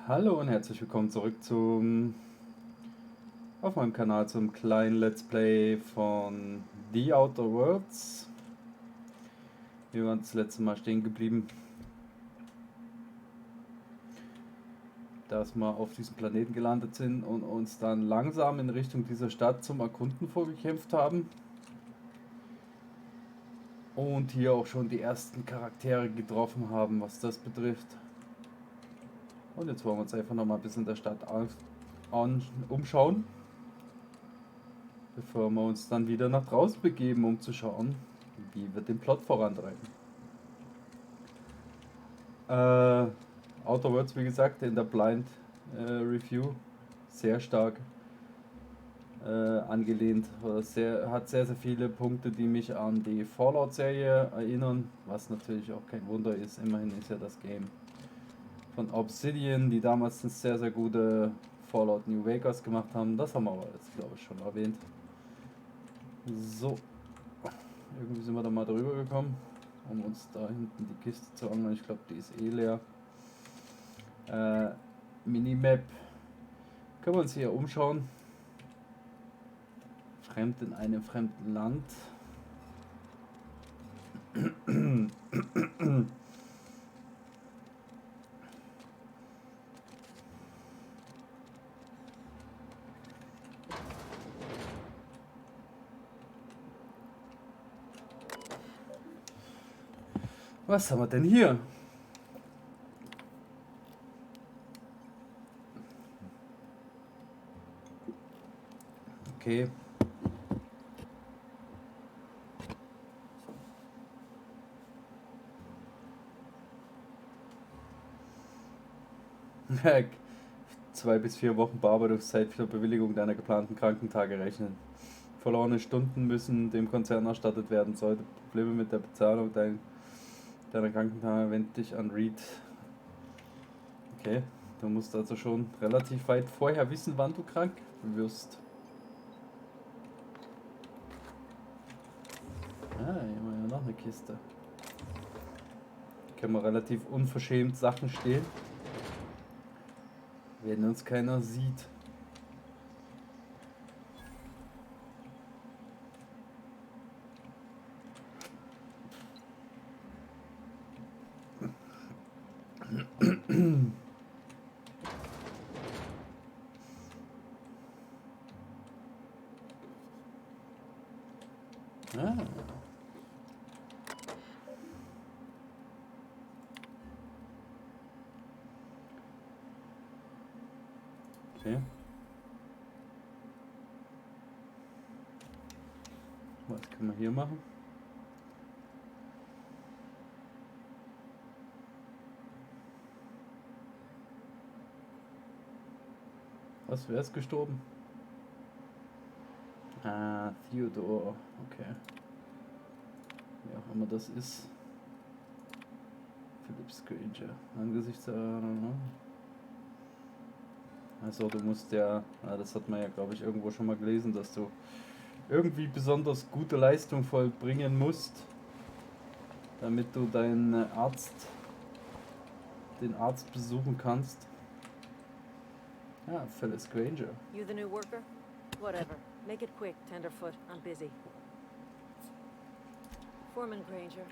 Hallo und herzlich willkommen zurück auf meinem Kanal zum kleinen Let's Play von The Outer Worlds. Wir waren das letzte Mal stehen geblieben, dass wir auf diesem Planeten gelandet sind und uns dann langsam in Richtung dieser Stadt zum Erkunden vorgekämpft haben. Und hier auch schon die ersten Charaktere getroffen haben, was das betrifft. Und jetzt wollen wir uns einfach noch mal ein bisschen in der Stadt umschauen, bevor wir uns dann wieder nach draußen begeben, um zu schauen, wie wir den Plot vorantreiben. Outer Worlds, wie gesagt, in der Blind Review sehr stark angelehnt. Hat sehr, sehr viele Punkte, die mich an die Fallout-Serie erinnern, was natürlich auch kein Wunder ist. Immerhin ist ja das Game von Obsidian, die damals eine sehr, sehr gute Fallout New Vegas gemacht haben. Das haben wir aber jetzt, glaube ich, schon erwähnt. So, irgendwie sind wir da mal drüber gekommen, um uns da hinten die Kiste zu angeln. Ich glaube, die ist eh leer. Minimap. Können wir uns hier umschauen. Fremd in einem fremden Land. Was haben wir denn hier? Okay. Zwei bis 4 Wochen Bearbeitungszeit für Bewilligung deiner geplanten Krankentage rechnen. Verlorene Stunden müssen dem Konzern erstattet werden. Sollte Probleme mit der Bezahlung deiner Krankentage, wende dich an Reed. Okay, du musst also schon relativ weit vorher wissen, wann du krank wirst. Ah, hier haben wir ja noch eine Kiste. Können wir relativ unverschämt Sachen stehlen, wenn uns keiner sieht. Ah. Okay. Was können wir hier machen? Was, wer ist gestorben? Ah, Theodore. Okay. Wie auch immer das ist. Philip Granger. Angesichts der... Also du musst ja... das hat man ja, glaube ich, irgendwo schon mal gelesen, dass du irgendwie besonders gute Leistung vollbringen musst, damit du den Arzt besuchen kannst. Ah, Phyllis Granger. You the new worker? Whatever. Make it quick, Tenderfoot. I'm busy. Foreman Granger.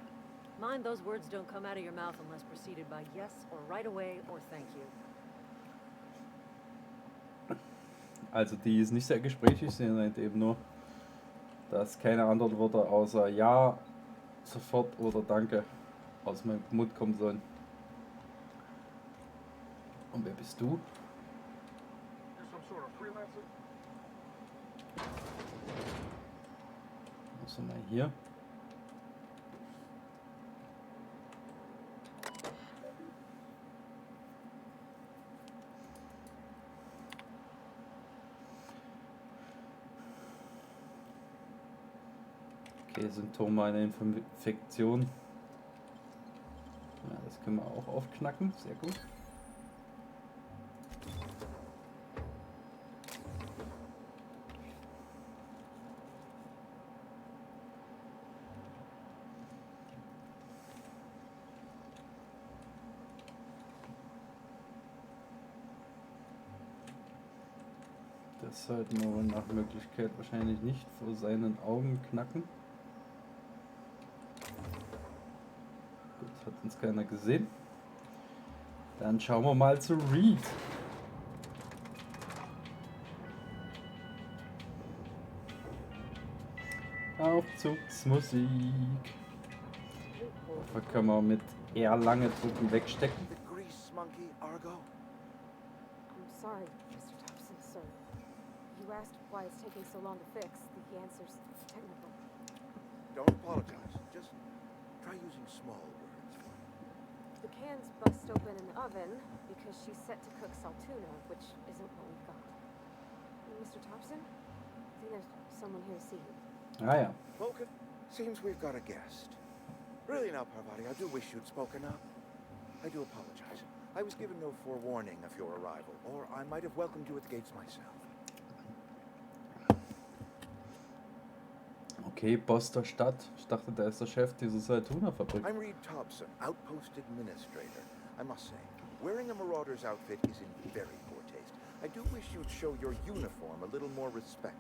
Mind those words don't come out of your mouth unless preceded by yes or right away or thank you. Also die ist nicht sehr gesprächig, sie nennt eben nur, dass keine anderen Worte außer ja, sofort oder danke aus meinem Mund kommen sollen. Und wer bist du? Was haben wir hier? Okay, Symptome einer Infektion. Ja, das können wir auch aufknacken, sehr gut. Wir sollten aber nach Möglichkeit wahrscheinlich nicht vor seinen Augen knacken. Gut, hat uns keiner gesehen. Dann schauen wir mal zu Reed. Aufzugsmusik. Da können wir mit eher lange drücken wegstecken. The grease monkey, Argo. I'm sorry, Mr. Thompson, sir. You asked why it's taking so long to fix. The answer's technical. Don't apologize. Just try using small words. The can's bust open in the oven because she's set to cook saltuna, which isn't what we've got. Mr. Thompson? I think there's someone here to see you. Ah ja. Vulcan, seems we've got a guest. Really now, Parvati, I do wish you'd spoken up. I do apologize. I was given no forewarning of your arrival, or I might have welcomed you at the gates myself. Okay, Boss der Stadt. Ich dachte, der ist der Chef dieser Saltuna-Fabrik. I'm Reed Thompson, Outpost Administrator. I must say, wearing a marauder's outfit is in very poor taste. I do wish you'd show your uniform a little more respect.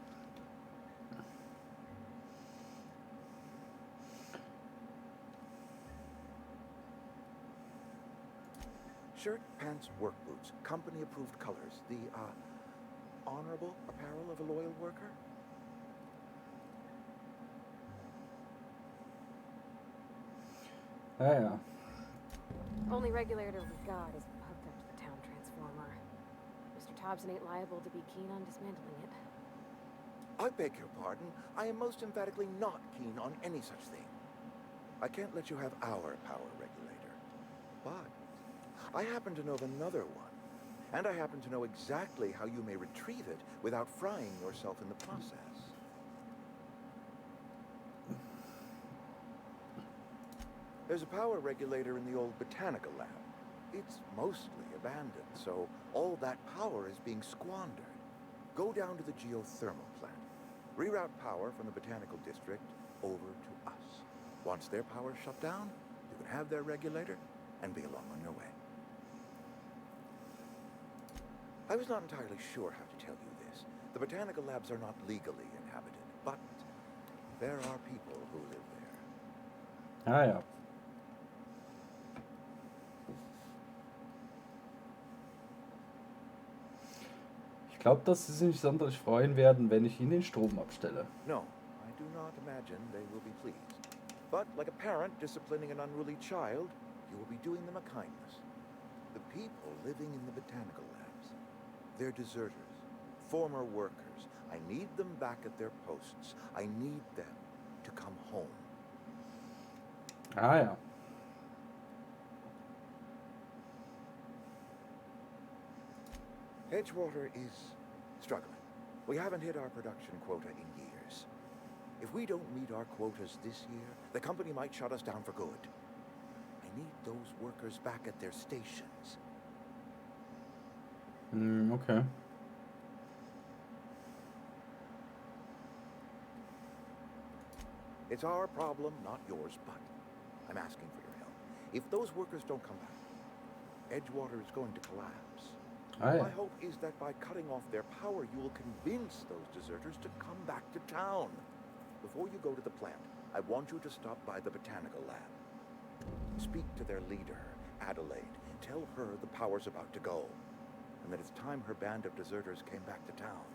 Shirt, pants, work boots, company-approved colors. The, honorable apparel of a loyal worker? Ah ja. Only regulator we've got is hooked up to the town transformer. Mr. Thompson ain't liable to be keen on dismantling it. I beg your pardon. I am most emphatically not keen on any such thing. I can't let you have our power regulator. But I happen to know of another one. And I happen to know exactly how you may retrieve it without frying yourself in the process. There's a power regulator in the old botanical lab. It's mostly abandoned, so all that power is being squandered. Go down to the geothermal plant. Reroute power from the botanical district over to us. Once their power's shut down, you can have their regulator and be along on your way. I was not entirely sure how to tell you this. The botanical labs are not legally inhabited, but there are people who live there. Ah ja. Ich glaube, dass sie sich sonderlich freuen werden, wenn ich ihnen den Strom abstelle. No, I do not imagine they will be pleased. But like a parent disciplining an unruly child, you will be doing them a kindness. The people living in the botanical labs, they're deserters, former workers. I need them back at their posts. I need them to come home. Ah ja. Edgewater is struggling. We haven't hit our production quota in years. If we don't meet our quotas this year, the company might shut us down for good. I need those workers back at their stations. Okay. It's our problem, not yours, but I'm asking for your help. If those workers don't come back, Edgewater is going to collapse. Ah ja. My hope is that by cutting off their power, you will convince those deserters to come back to town. Before you go to the plant, I want you to stop by the botanical lab. Speak to their leader, Adelaide. Tell her the power's about to go, and that it's time her band of deserters came back to town.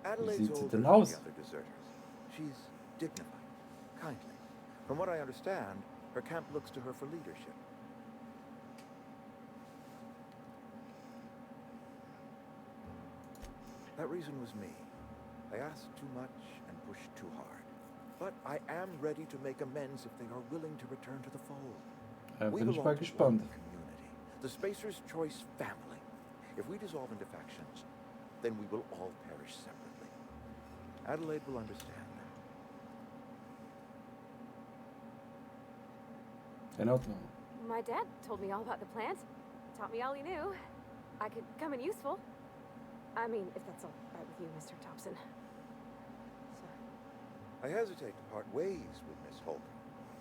Adelaide's sieht sie older denn than aus? the other deserters. She's dignified, kindly. From what I understand, her camp looks to her for leadership. That reason was me. I asked too much and pushed too hard. But I am ready to make amends if they are willing to return to the fold. We Bin ich belong mal to gespannt. one community, the Spacer's Choice family. If we dissolve into factions, then we will all perish separately. Adelaide will understand that. In Ordnung. My dad told me all about the plant. Taught me all he knew. I could come in useful. I mean, if that's all right with you, Mr. Thompson. I hesitate to part ways with Miss Holcomb,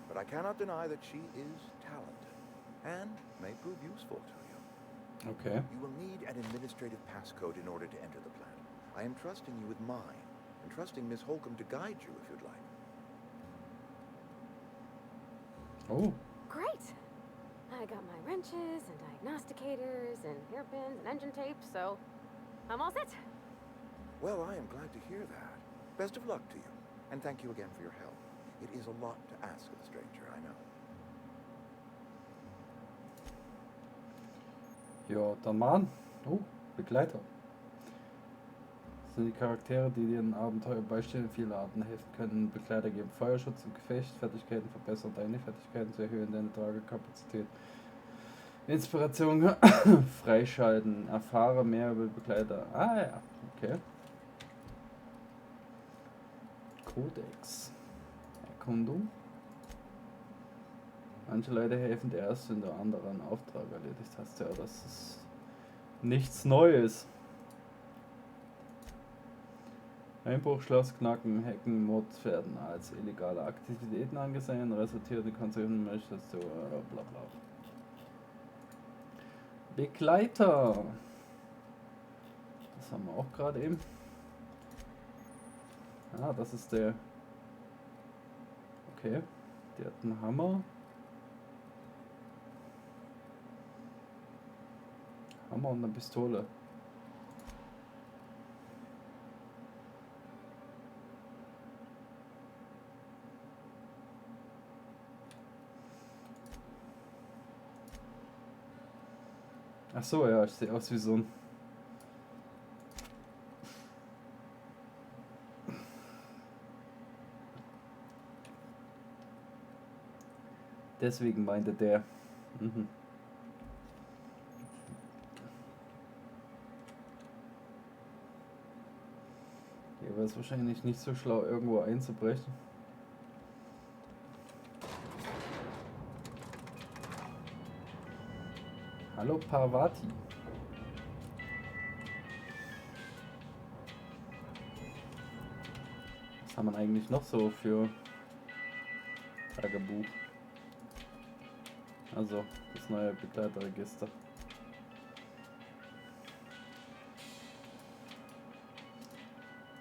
but I cannot deny that she is talented and may prove useful to you. Okay. You will need an administrative passcode in order to enter the planet. I am trusting you with mine, and trusting Miss Holcomb to guide you if you'd like. Oh, Great! I got my wrenches and diagnosticators and hairpins and engine tape, so I'm all set. Well, I am glad to hear that. Best of luck to you, and thank you again for your help. It is a lot to ask of a stranger, I know. ja, dann mal. Oh, Begleiter. Das sind die Charaktere, die dir in Abenteuer beistehen, in vielen Arten helfen können. Begleiter geben Feuerschutz im Gefecht, Fertigkeiten verbessern deine Fertigkeiten, zu erhöhen deine Tragekapazität. Inspiration freischalten, erfahre mehr über Begleiter. Ah ja, okay. Kodex. Erkundung. Manche Leute helfen der erste, wenn der andere einen Auftrag erledigt hast. Ja, das ist nichts Neues. Einbruch, Schloss, Knacken, Hacken, Mord werden als illegale Aktivitäten angesehen. Resultierte Konsequenzen möchtest du bla bla. Begleiter. Das haben wir auch gerade eben. Ah, das ist der. Okay. Der hat einen Hammer. Hammer und eine Pistole. Ach so, ja, ich sehe aus wie so ein. Deswegen meinte der. Mhm. Hier wäre es wahrscheinlich nicht so schlau, irgendwo einzubrechen. Hallo Parvati. Was haben wir eigentlich noch so für Tagebuch? Also das neue Begleiterregister.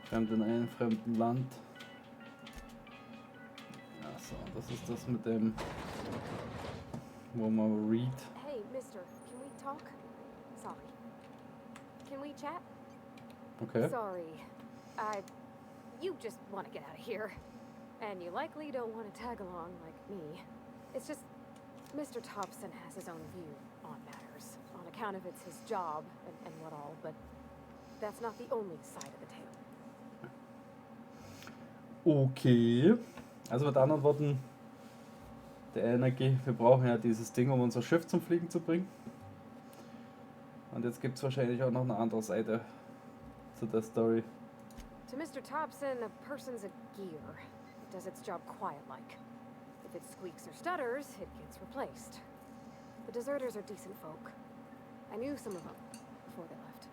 Fremden in einem fremden Land. Achso, das ist das mit dem, wo man read. Hey, mister, can we talk? Sorry. Can we chat? Okay. Sorry. You just want to get out of here. And you likely don't want to tag along like me. It's just, Mr. Thompson has his own view on matters. On account of it's his job and what all, but that's not the only side of the tale. Okay. Also mit anderen Worten, der Energie, wir brauchen ja dieses Ding, um unser Schiff zum Fliegen zu bringen. Und jetzt gibt es wahrscheinlich auch noch eine andere Seite zu der Story. To Mr. Thompson, a person's a gear. It does its job quiet-like. If it squeaks or stutters, it gets replaced. The deserters are decent folk. I knew some of them before they left.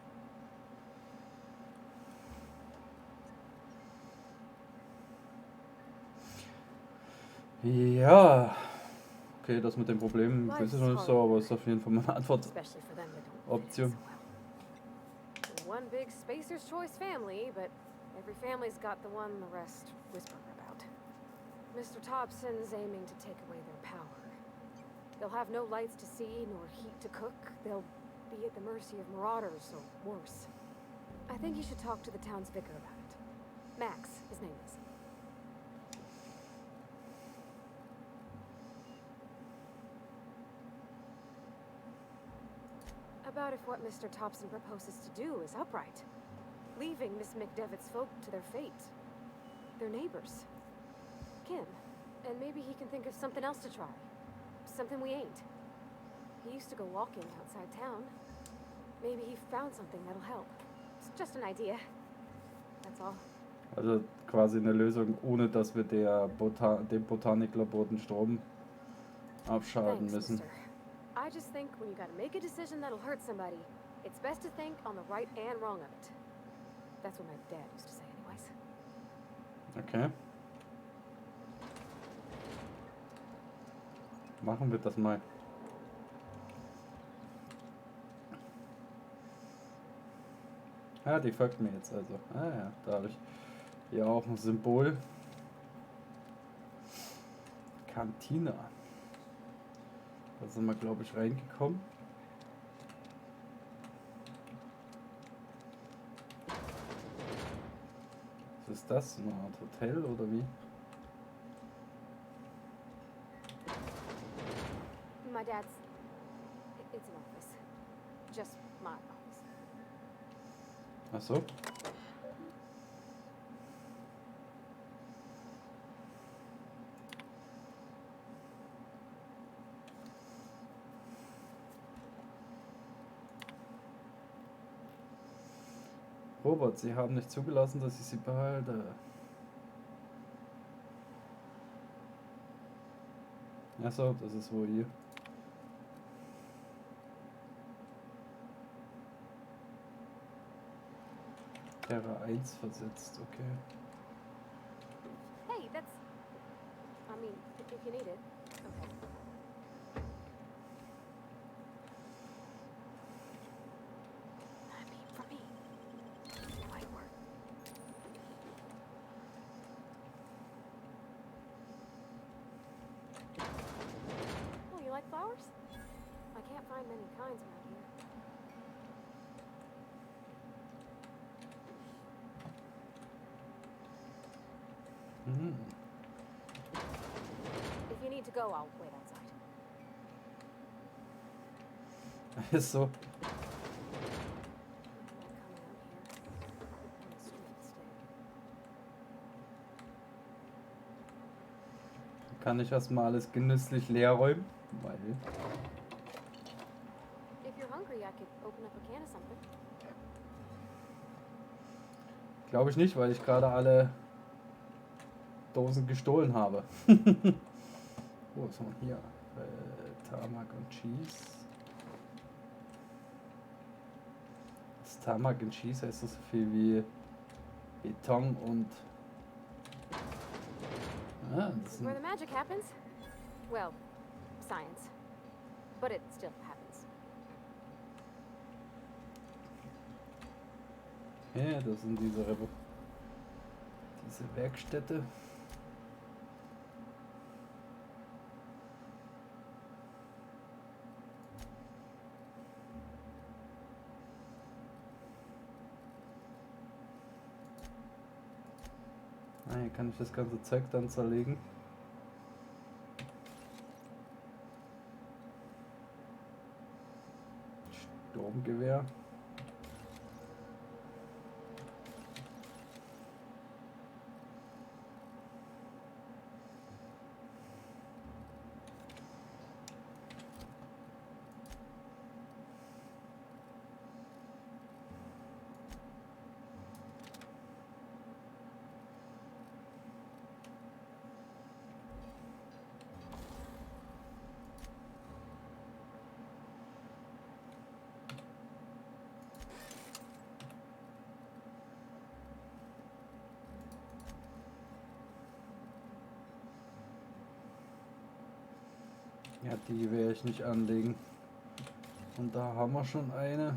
Ja. Okay, das mit den Problemen weiß ich noch nicht so, aber ist auf jeden Fall meine Antwort. Especially for them that don't Option. fit so well. One big spacer's choice family, but every family's got the one the rest whisper about. Mr. Thompson's aiming to take away their power. They'll have no lights to see nor heat to cook. They'll be at the mercy of marauders or worse. I think you should talk to the town's vicar about it. Max, his name is. About if what Mr. Thompson proposes to do is upright. Leaving Miss McDevitt's folk to their fate. Their neighbors. Kin. And maybe he can think of something else to try. Something we ain't. He used to go walking outside town. Maybe he found something that'll help. It's just an idea. That's all. Also quasi eine Lösung, ohne dass wir dem Botaniklabor den Strom abschalten Thanks, müssen. mister. I just think when you gotta make a decision that'll hurt somebody, it's best to think on the right and wrong of it. That's what my dad used to say anyways. Okay. Machen wir das mal. Ja, die folgt mir jetzt also. Ah ja, da habe ich hier auch ein Symbol. Kantine. Da sind wir, glaube ich, reingekommen. Was ist das? Eine Art Hotel oder wie? My dad's... It's an office. Just my office. Ach so. Robert, Sie haben nicht zugelassen, dass ich sie behalte. Achso, das ist wohl hier. Terra 1 versetzt, okay. Hey, that's... I mean, if you need it. Okay. I mean, for me. It might work. Oh, you like flowers? I can't find many kinds around here. Mhm. If you need to go, I'll wait outside. Ist so. I might come out here on the street instead. Kann ich erstmal alles genüsslich leer räumen? Weil. If you're hungry, I could open up a can of something. Glaube ich nicht, weil ich gerade alle Dosen gestohlen habe. Oh, was haben wir hier? Tarmac und Cheese. Das Tarmac und Cheese heißt so viel wie Beton und... Ah, This das is sind, where the magic happens. Well, science. But it still happens. ja, das sind diese Werkstätte. Ah, hier kann ich das ganze Zeug dann zerlegen. Sturmgewehr. Ja, die werde ich nicht anlegen. Und da haben wir schon eine.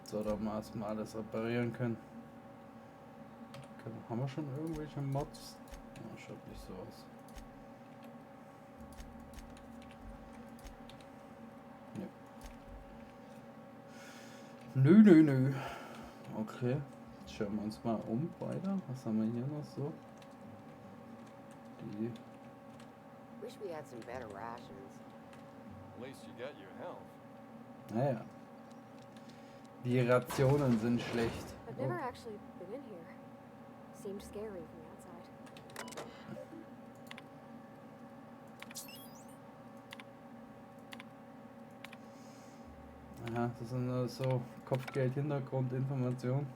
So, da wir erstmal alles reparieren können. Haben wir schon irgendwelche Mods? Ja, schaut nicht so aus. Nö. Okay. Jetzt schauen wir uns mal um weiter. Was haben wir hier noch so? Die. Wish we had some better rations. At least you got your health. Naja. Die Rationen sind schlecht. I've never actually been in here. Seemed scary from the outside. Aha, das sind nur so Kopfgeld-Hintergrundinformationen.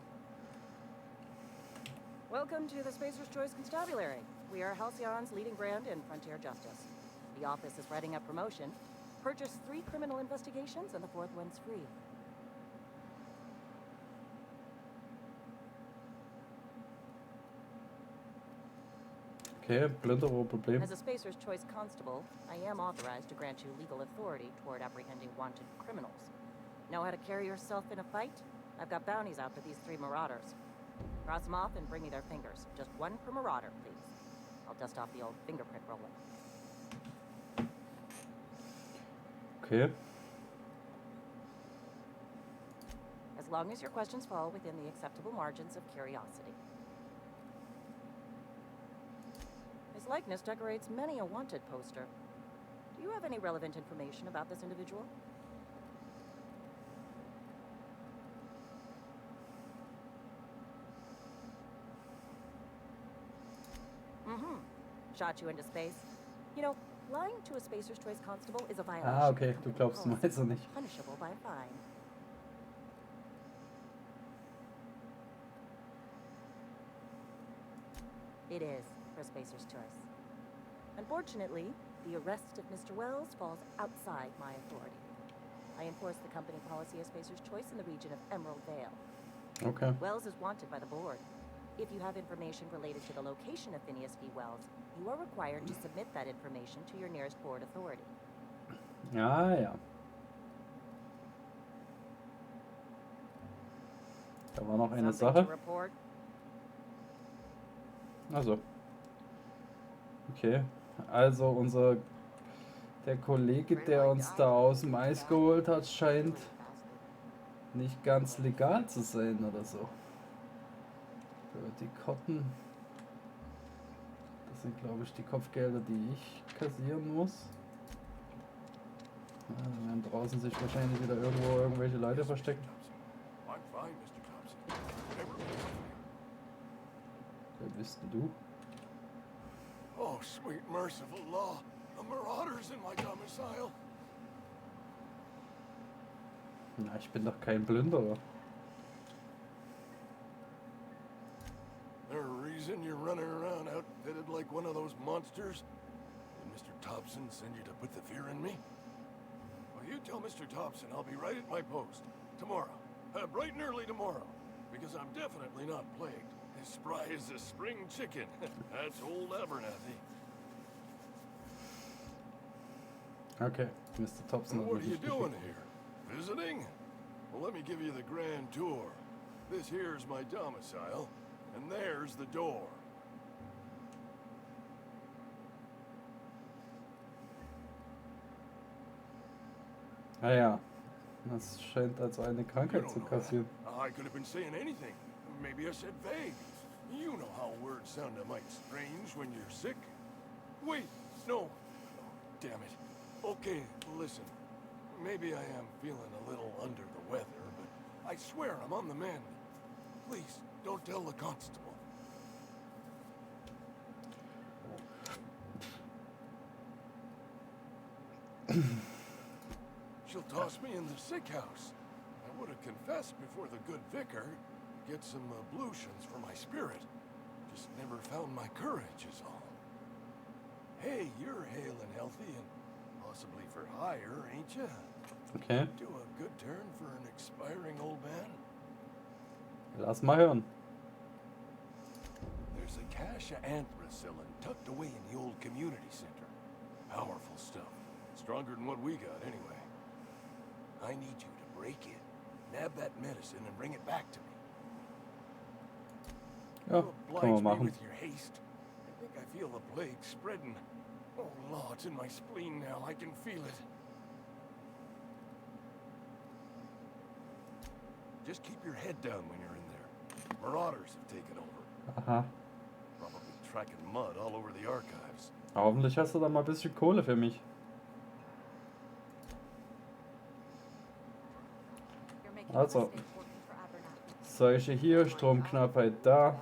Welcome to the Spacer's Choice Constabulary. We are Halcyon's leading brand in frontier justice. The office is writing up promotion. Purchase 3 criminal investigations and the 4th one's free. Okay, Plündererproblem. As a Spacer's Choice Constable, I am authorized to grant you legal authority toward apprehending wanted criminals. Know how to carry yourself in a fight? I've got bounties out for these 3 marauders. Cross them off and bring me their fingers. Just 1 per marauder, please. I'll dust off the old fingerprint roller. Okay. As long as your questions fall within the acceptable margins of curiosity. His likeness decorates many a wanted poster. Do you have any relevant information about this individual? Mm-hmm. Shot you into space. You know, lying to a Spacer's Choice Constable is a violation. Ah, okay, of du company glaubst ihm policy, also nicht. punishable by a fine. It is for Spacer's Choice. Unfortunately, the arrest of Mr. Wells falls outside my authority. I enforce the company policy of Spacer's Choice in the region of Emerald Vale. Okay. Wells is wanted by the board. If you have information related to the location of Phineas V. Wells, you are required to submit that information to your nearest board authority. Ah ja. Da war noch eine Something to Sache. report? Also. Okay. Also der Kollege, der uns da aus dem Eis geholt hat, scheint nicht ganz legal zu sein oder so. So, die Kotten. Das sind, glaube ich, die Kopfgelder, die ich kassieren muss. Ja, da werden draußen sich wahrscheinlich wieder irgendwo irgendwelche Leute verstecken. I'm fine, Mr. Thompson. Never been here. Wer bist denn du? Oh, sweet merciful law. The marauders in my domicile. Na, ich bin doch kein Plünderer. There a reason you're running around outfitted like one of those monsters? Did Mr. Thompson send you to put the fear in me? Well, you tell Mr. Thompson I'll be right at my post. Tomorrow. Bright and early tomorrow. Because I'm definitely not plagued. As spry as a spring chicken. That's old Abernathy. Okay, Mr. Thompson hat What are mich you nicht doing geschickt. here? Visiting? Well, let me give you the grand tour. This here's my domicile, and there's the door. Ah ja, das scheint also eine You Krankheit don't zu know kassieren. that. I could have been saying anything. Maybe I said vague. You know how words sound a mite strange when you're sick. Wait, no. Oh, damn it. Okay, listen. Maybe I am feeling a little under the weather, but I swear I'm on the mend. Please, don't tell the constable. She'll toss me in the sick house. I would have confessed before the good vicar. Get some ablutions for my spirit. Just never found my courage is all. Hey, you're hale and healthy and possibly for hire, ain't you? Okay, Do a good turn for an expiring old man. lass mal hören. There's a cache of anthracillin tucked away in the old community center. Powerful stuff. Stronger than what we got, anyway. I need you to break in, nab that medicine, and bring it back to me. Ja, You können wir oblige me machen. with your haste. I think I feel the plague spreading. Oh, Law, it's in my spleen now. I can feel it. Just keep your head down when you're in there. Marauders have taken over. Aha. Probably tracking mud all over the archives. Hoffentlich hast du da mal ein bisschen Kohle für mich. You're making Also. a mistake working for Abernathy. Seuche hier, Stromknappheit da.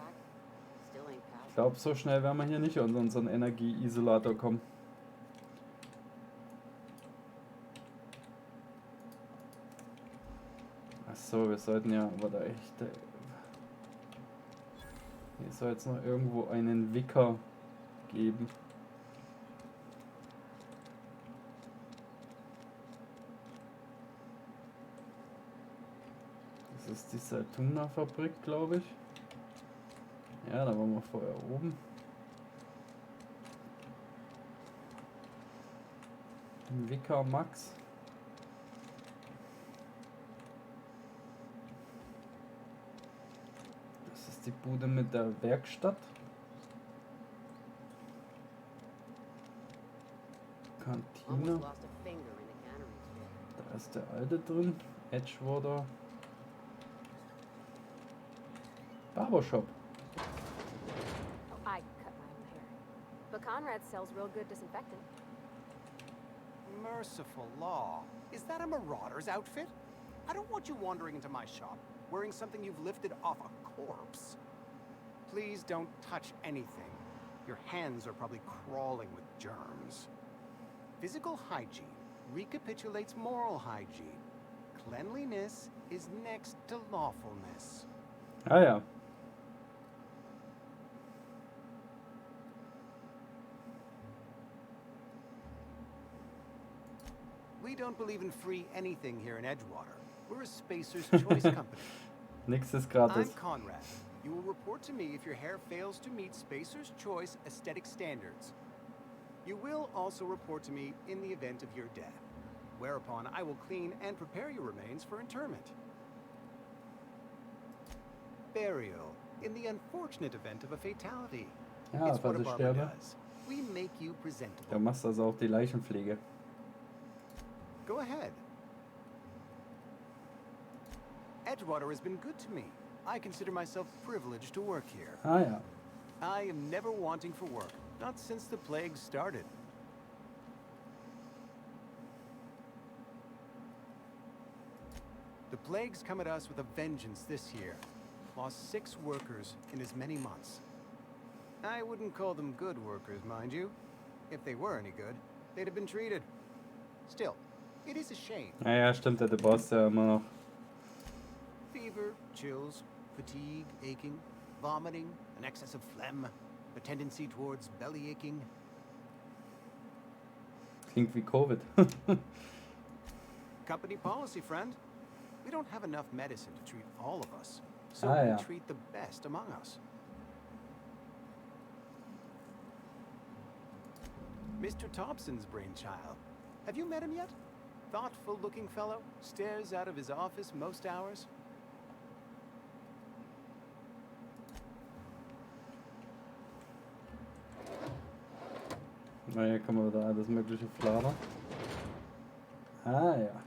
Still ain't Ich passed. glaube, so schnell werden wir hier nicht an unseren Energieisolator kommen. Achso, wir sollten ja aber da echt... Hier soll jetzt noch irgendwo einen Wicker geben. Das ist die Saltuna-Fabrik, glaube ich. Ja, da waren wir vorher oben. Vicar Max. Das ist die Bude mit der Werkstatt. Kantine. Almost lost a finger in the cannery today. Da ist der alte drin. Edgewater. Barbershop. Oh, I cut my own hair. But Conrad sells real good disinfectant. Merciful law. Is that a marauder's outfit? I don't want you wandering into my shop wearing something you've lifted off a corpse. Please don't touch anything. Your hands are probably crawling with germs. Physical hygiene recapitulates moral hygiene. Cleanliness is next to lawfulness. Ah ja. We don't believe in free anything here in Edgewater. We're a Spacer's Choice company. Nix ist I'm gratis. Conrad. You will report to me if your hair fails to meet Spacer's Choice aesthetic standards. You will also report to me in the event of your death, whereupon I will clean and prepare your remains for interment. Burial in the unfortunate event of a fatality. Ja, It's what falls a ich barber sterbe. does. We make you presentable. Du machst also auch die Leichenpflege. Go ahead. Edgewater has been good to me. I consider myself privileged to work here. Ah ja. I am never wanting for work, not since the plague started. The plague's come at us with a vengeance this year. Lost 6 workers in as many months. I wouldn't call them good workers, mind you. If they were any good, they'd have been treated. Still, it is a shame. Ja, ja, stimmt, der Boss ja immer noch. Fever, chills, fatigue, aching, vomiting, an excess of phlegm, a tendency towards belly aching. Klingt wie Covid. Company policy, friend. We don't have enough medicine to treat all of us, so Ah, we ja. treat the best among us. Mr. Thompson's brainchild. Have you met him yet? Thoughtful-looking fellow, stares out of his office most hours. Na, hier kann man wieder alles mögliche fladern. Ah ja.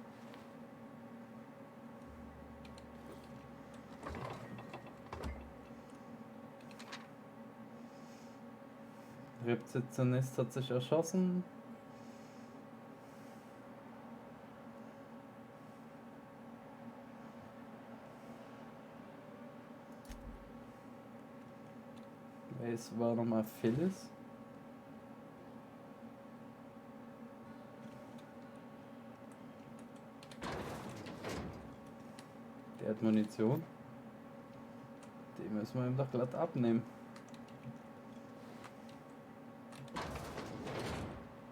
Rezeptionist hat sich erschossen. Es war nochmal Phyllis. Der hat Munition. Die müssen wir ihm doch glatt abnehmen.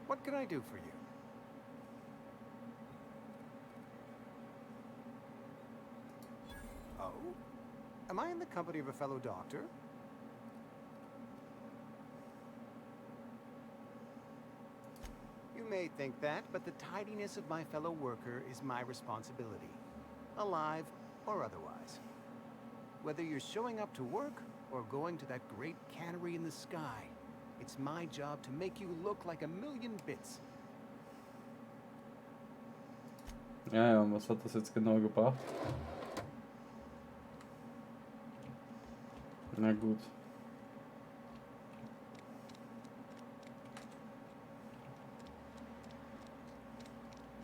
What can I do for you? Oh? Am I in the company of a fellow doctor? You may think that, but the tidiness of my fellow worker is my responsibility, alive or otherwise. Whether you're showing up to work or going to that great cannery in the sky, it's my job to make you look like a million bits. Ja, ja, und was hat das jetzt genau gebracht? Na gut.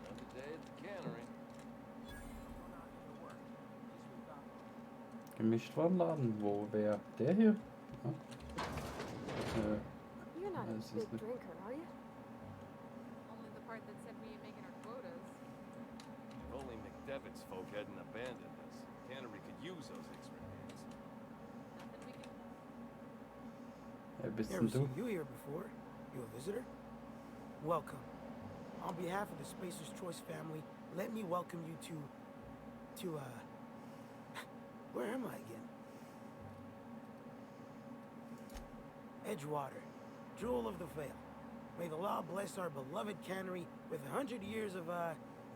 Another day at the cannery. Gemischtwarenladen, wo wer? Der hier? Ja. You're not a This is big the- drinker, are you? Only the part that said we ain't making our quotas. If only McDevitt's folk hadn't abandoned us. Cannery could use those extra hands. Nothing we can. Wer bist Never denn du? seen you here before. You a visitor? Welcome. On behalf of the Spacer's Choice family, let me welcome you to where am I again? Edgewater, Jewel of the Vale. May the law bless our beloved cannery with 100 years of,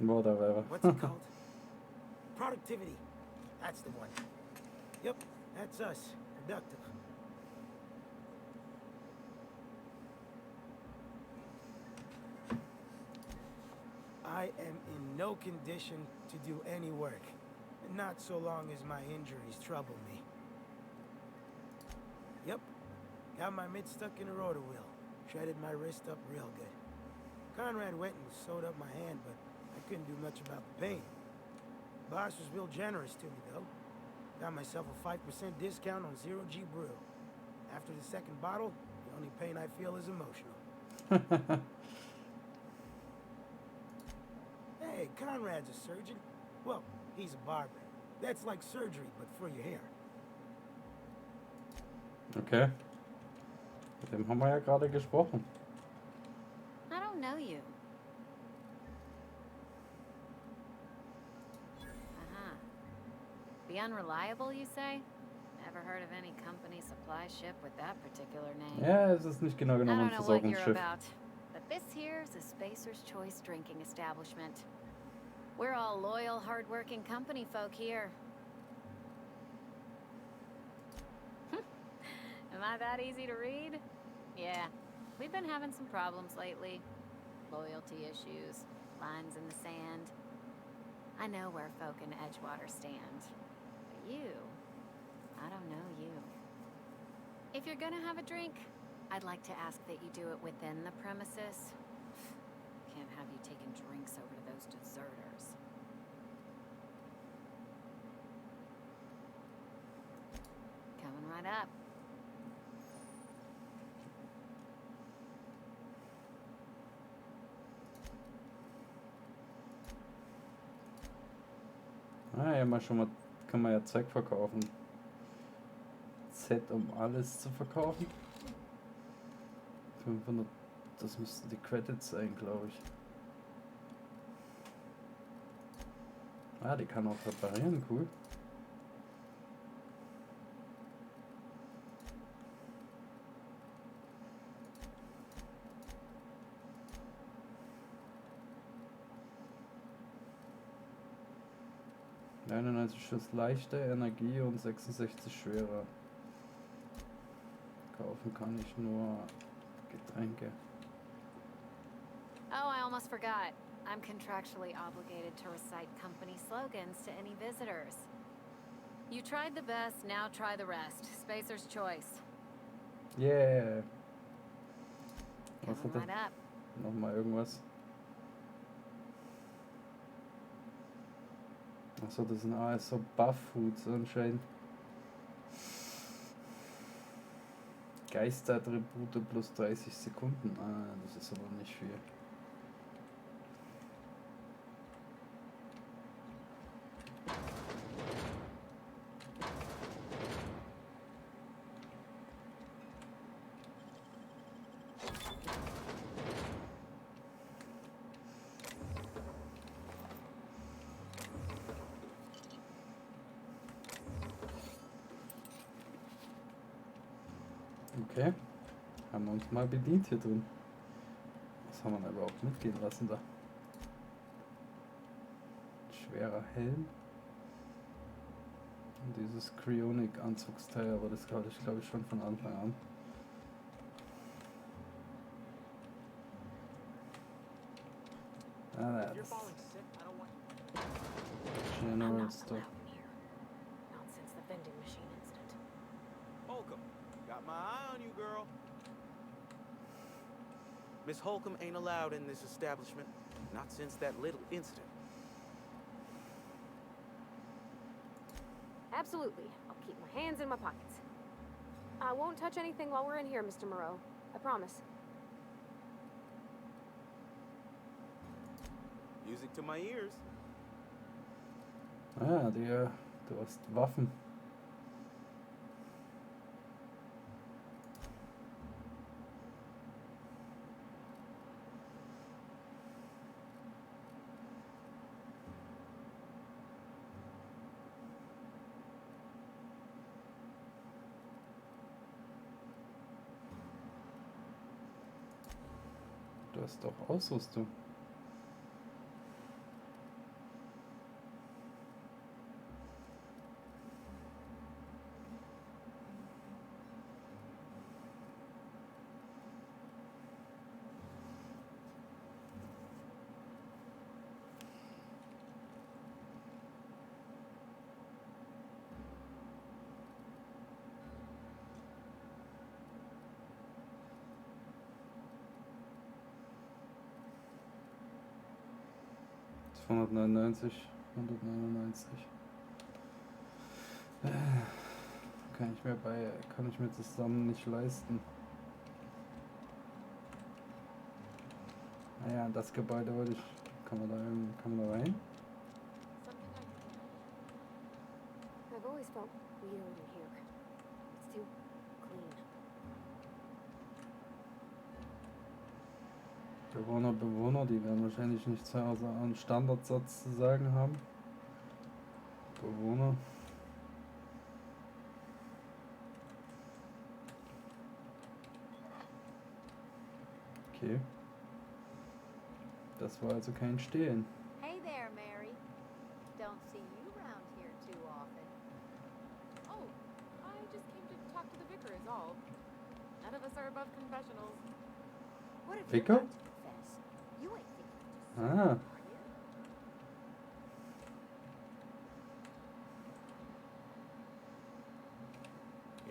Whatever. what's it called? Productivity. That's the one. Yep, that's us. Productive. I am in no condition to do any work. Not so long as my injuries trouble me. Yep. Got my mitt stuck in a rotor wheel. Shredded my wrist up real good. Conrad went and sewed up my hand, but I couldn't do much about the pain. Boss was real generous to me, though. Got myself a 5% discount on Zero G Brew. After the second bottle, the only pain I feel is emotional. Hey, Conrad's a surgeon. Well, he's a barber. That's like surgery, but for your hair. Okay. Mit dem haben wir ja gerade gesprochen. I don't know you. Be unreliable, you say? Never heard of any company supply ship with that particular name. Ja, es ist nicht genau I genommen don't ein know what you're Versorgungsschiff. about, but this here's a Spacer's Choice drinking establishment. We're all loyal, hard-working company folk here. Am I that easy to read? Yeah, we've been having some problems lately. Loyalty issues, lines in the sand. I know where folk in Edgewater stand. But you, I don't know you. If you're gonna have a drink, I'd like to ask that you do it within the premises. Can't have you taking drinks over to those deserters. Coming right up. Ah, ja, mal schon mal, kann man ja Zeug verkaufen. Z, um alles zu verkaufen. 500, das müssten die Credits sein, glaube ich. Ah, die kann auch reparieren, cool. Schuss leichte Energie und 66 schwerer. Kaufen kann ich nur Getränke. Oh, I almost forgot. I'm contractually obligated to recite company slogans to any visitors. You tried the best, now try the rest. Spacer's Choice. Yeah. Was Coming hat right er? up. Nochmal irgendwas. Achso, das sind alles so Buff-Foods anscheinend. Geistattribute plus 30 Sekunden. Ah, das ist aber nicht viel. Okay, haben wir uns mal bedient hier drin. Was haben wir da überhaupt mitgehen lassen da? Schwerer Helm. Und dieses Cryonic-Anzugsteil, aber das hatte ich glaube ich schon von Anfang an. Ah, das General Stuff. Not since the vending machine incident. Holcomb, got my eye on you, girl. Miss Holcomb ain't allowed in this establishment. Not since that little incident. Absolutely. I'll keep my hands in my pockets. I won't touch anything while we're in here, Mr. Moreau. I promise. Music to my ears. Ah, du hast Waffen. Du hast doch Ausrüstung. Das 199, 199. Kann ich mir zusammen nicht leisten. Naja, das Gebäude wollte ich. Kann man da rein? Something I I've always felt weird in here. It's too clean. Bewohner, die werden wahrscheinlich nichts außer einen Standardsatz zu sagen haben. Bewohner. Okay. Das war also kein Stehlen. Hey there, Mary. Don't see you around here too often. Oh, I just came to talk to the vicar is all. None of us are above confessionals. What have Vicar? you got to confess? You ain't thinking of just Ah. are you?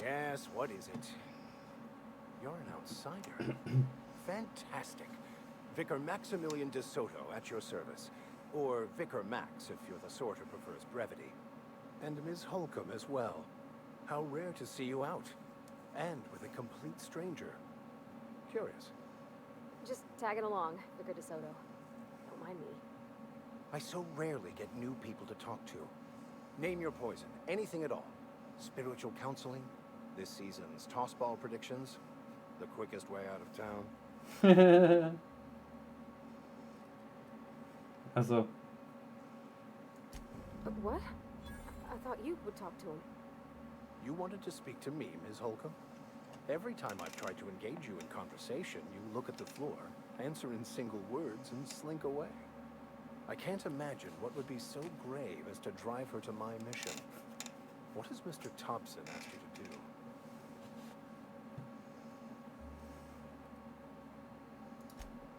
Yes, what is it? You're an outsider. Fantastic. Vicar Maximilian de Soto at your service. Or Vicar Max if you're the sort who prefers brevity. And Ms. Holcomb as well. How rare to see you out. And with a complete stranger. Curious. Just tagging along, Vicar DeSoto. Don't mind me. I so rarely get new people to talk to. Name your poison, anything at all. Spiritual counseling, this season's tossball predictions, the quickest way out of town. Also, What? I thought you would talk to him. You wanted to speak to me, Ms. Holcomb? Every time I've tried to engage you in conversation, you look at the floor, answer in single words, and slink away. I can't imagine what would be so grave as to drive her to my mission. What has Mr. Thompson asked you to do?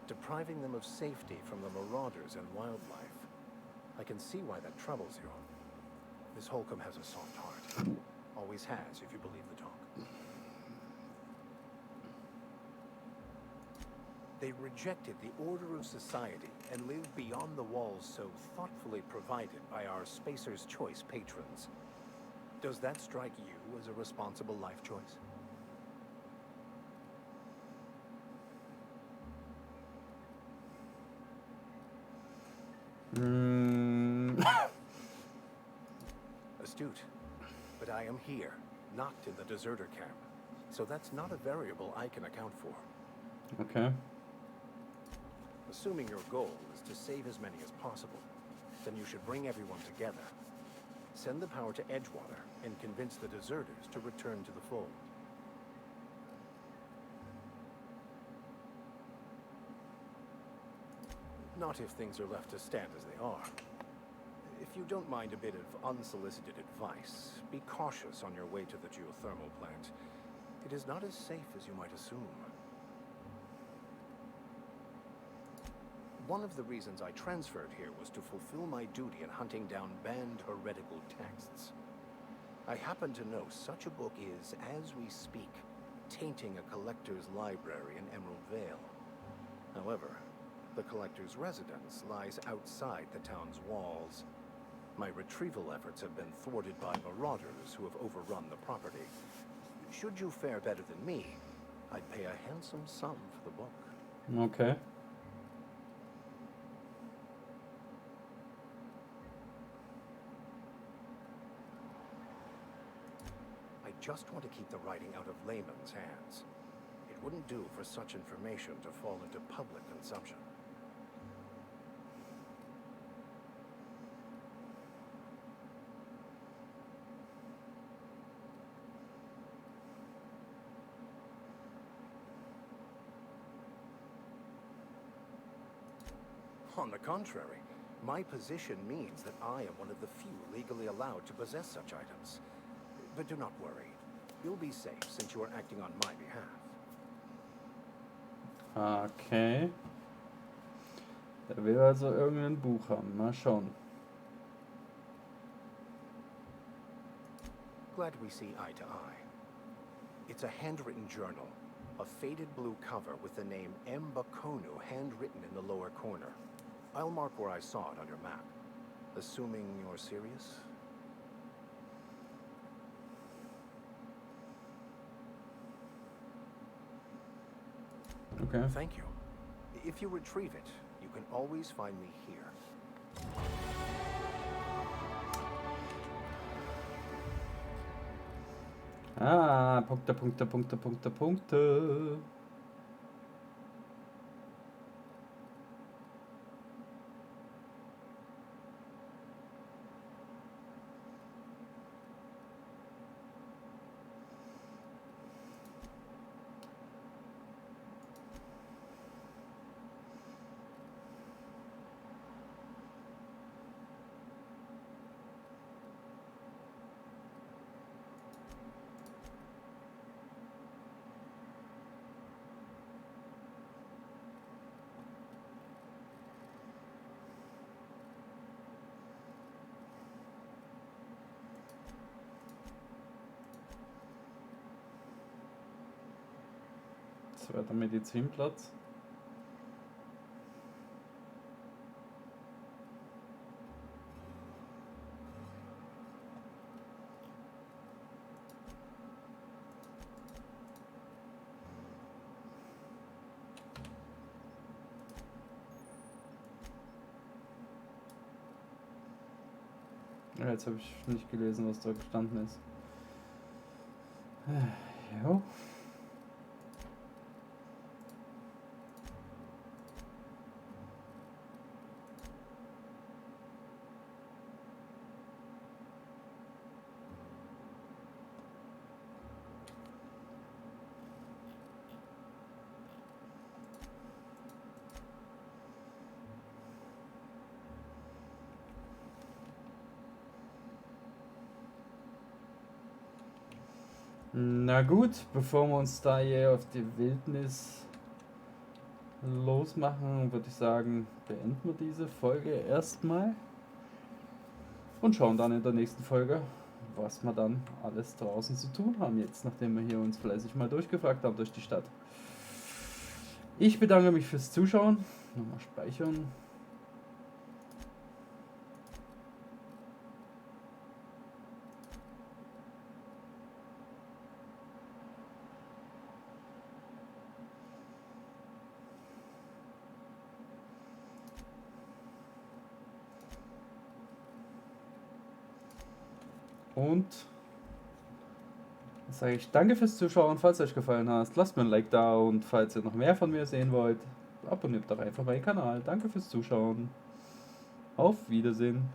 Depriving them of safety from the marauders and wildlife. I can see why that troubles you. Miss Holcomb has a soft heart. Always has, if you believe the talk. They rejected the order of society and lived beyond the walls so thoughtfully provided by our Spacer's Choice patrons. Does that strike you as a responsible life choice? Astute. But I am here, not in the deserter camp. So that's not a variable I can account for. okay. Assuming your goal is to save as many as possible, then you should bring everyone together. Send the power to Edgewater and convince the deserters to return to the fold. Not if things are left to stand as they are. If you don't mind a bit of unsolicited advice, be cautious on your way to the geothermal plant. It is not as safe as you might assume. One of the reasons I transferred here was to fulfill my duty in hunting down banned heretical texts. I happen to know such a book is, as we speak, tainting a collector's library in Emerald Vale. However, the collector's residence lies outside the town's walls. My retrieval efforts have been thwarted by marauders who have overrun the property. Should you fare better than me, I'd pay a handsome sum for the book. Okay. I just want to keep the writing out of layman's hands. It wouldn't do for such information to fall into public consumption. On the contrary, my position means that I am one of the few legally allowed to possess such items. But do not worry. You'll be safe since you are acting on my behalf. Okay. Er will also irgendein Buch haben. Mal schauen. Glad we see eye to eye. It's a handwritten journal. A faded blue cover with the name Ep.2 handwritten in the lower corner. I'll mark where I saw it on your map. Assuming you're serious? Okay. Thank you. If you retrieve it, you can always find me here. Ah, Punkte, Punkte, Punkte, Punkte, Punkte. Zweiter Medizinplatz. Ja, jetzt habe ich nicht gelesen, was da gestanden ist. Jo. Na gut, bevor wir uns da hier auf die Wildnis losmachen, würde ich sagen, beenden wir diese Folge erstmal und schauen dann in der nächsten Folge, was wir dann alles draußen zu tun haben jetzt, nachdem wir hier uns fleißig mal durchgefragt haben durch die Stadt. Ich bedanke mich fürs Zuschauen. Nochmal speichern. Und dann sage ich danke fürs Zuschauen. Falls es euch gefallen hat, lasst mir ein Like da und falls ihr noch mehr von mir sehen wollt, abonniert doch einfach meinen Kanal. Danke fürs Zuschauen. Auf Wiedersehen.